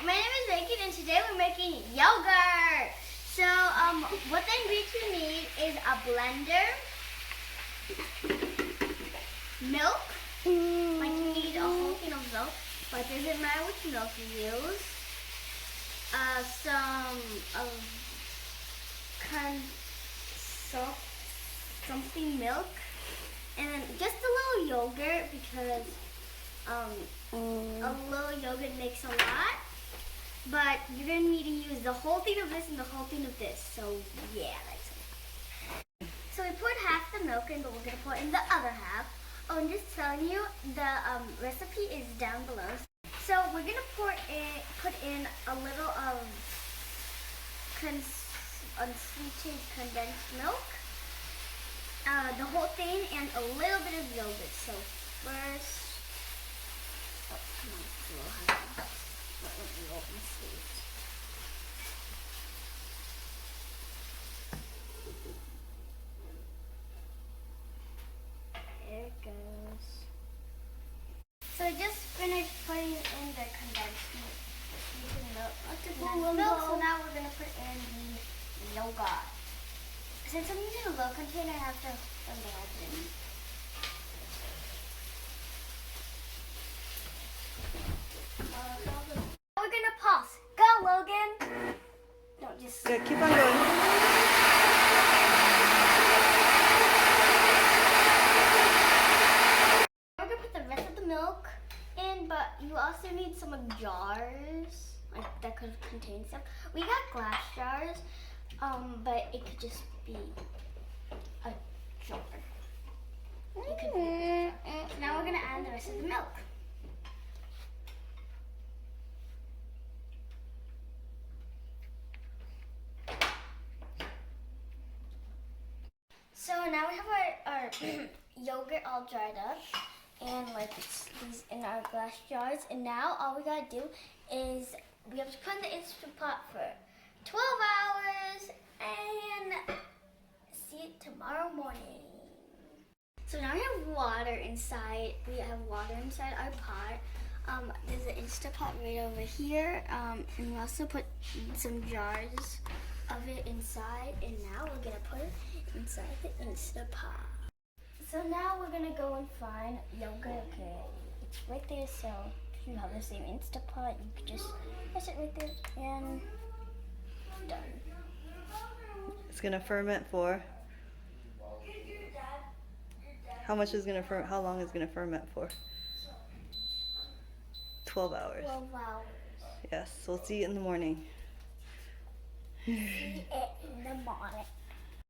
my name is Reiki, and today we're making yogurt. So, what the ingredients you need is a blender, milk. Like you need a whole thing of milk, but it doesn't matter which milk you use. Something milk, and then just a little yogurt because a little yogurt makes a lot. But you're gonna need to use the whole thing of this and the whole thing of this. So yeah, that's a lot. So we put half the milk in, but we're gonna put in the other half. Oh, I'm just telling you, the recipe is down below. So we're gonna put in a little of unsweetened condensed milk, the whole thing, and a little bit of yogurt. So first, oh come on, it's a little hard. Let me roll my sleeves. There it goes. So I just finished putting in the condensed milk. So now we're going to put in the yogurt. Since I'm using a low container, I have to imagine. We're going to pause. Go, Logan. Don't just... Good, keep on going. We're going to put the rest of the milk in, but you also need some jars. Like that could contain stuff. We got glass jars, but it could just be a jar. It could be a jar. So now we're gonna add the rest of the milk. So now we have our yogurt all dried up, and like it's these in our glass jars. And now all we gotta do is we have to put in the Instant Pot for 12 hours and see it tomorrow morning. So now we have water inside. We have water inside our pot. There's an Instant Pot right over here. And we also put some jars of it inside. And now we're gonna put it inside the Instant Pot. So now we're gonna go and find yogurt. Okay, it's right there. So if you have the same Instant Pot, you could just press it right there and done. It's gonna ferment for. How much is gonna ferment? How long is gonna ferment for? 12 hours. 12 hours. Yes, so we'll see you in the morning. See it in the morning.